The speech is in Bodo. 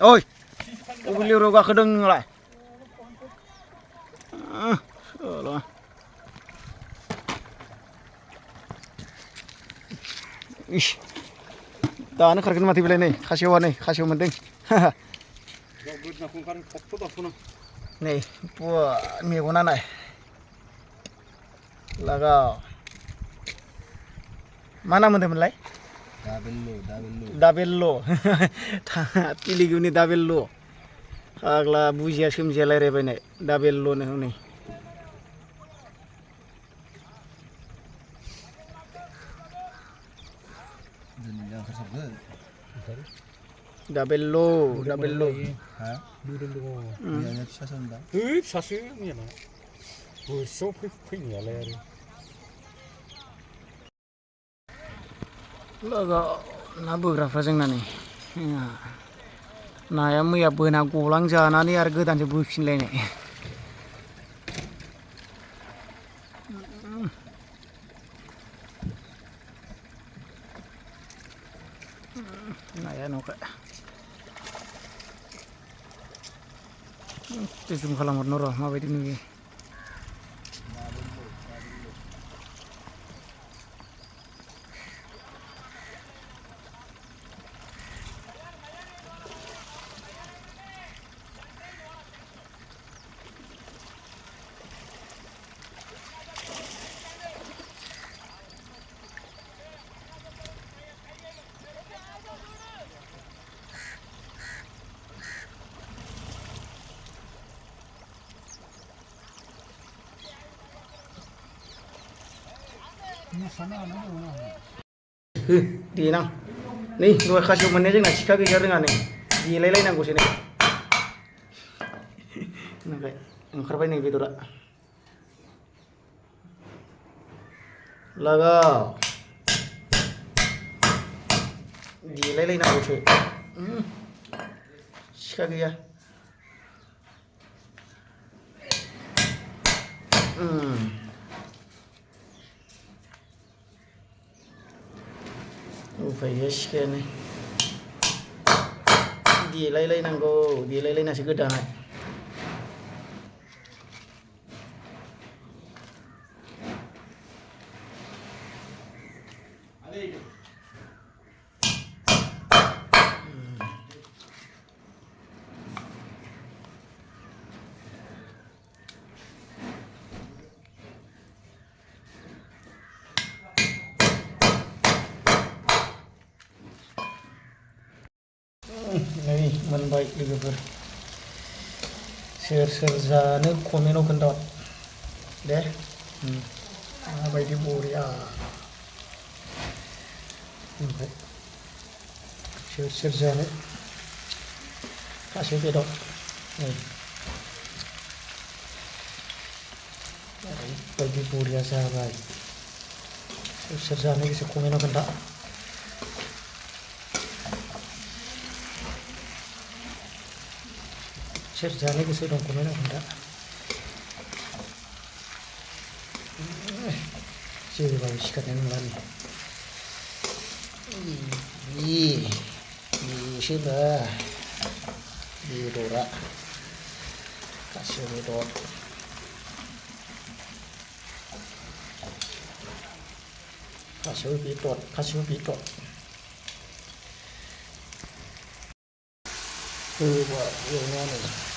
Ôi, ui liu roga kedeng lại. Salah. Ish. Daannya kerkin mati beli nih, kasih mending. Nih, buah megonan nih. Laga. Mana mentai? Dabello. Pilih gini dabello. Agla bujia simjia lere bene dabello nih. Dabello. Hah? Iya, sasunda. 사실이야. 벌써 핑이야 레리. Laga na beberapa jengna nih. Nah ya मैया बोना गलांजानानै आरो गोदानसो बोफिनलायनाय. नाया न'खा. Zoom खालामहरनो र' माबायदि नुयो. Dinang. Nih, dua kasih mennya aja nggak sika kejar dengan nih. Dilelai nang gue sini. Nah kayak ngker apa nih gitu lah. Laga. Dilelai nang gue sini. Sika kejar. Ufayas kene. Dilelai nanggo, dilelai nasi gedang. Nih, baik juga ber. Ser-serzane komeno kendot. Deh. Baik di buria. Baik. Ser-serzane. Kasih pedot. Nih. Baik di buria sahabat. Ser-serzane bisa komeno kendot. Serjane bisa dong komen apa enggak? Sih baru sikat yang lain. Sudah di dora kasih dot. Kasih pitot. Coba yang mana?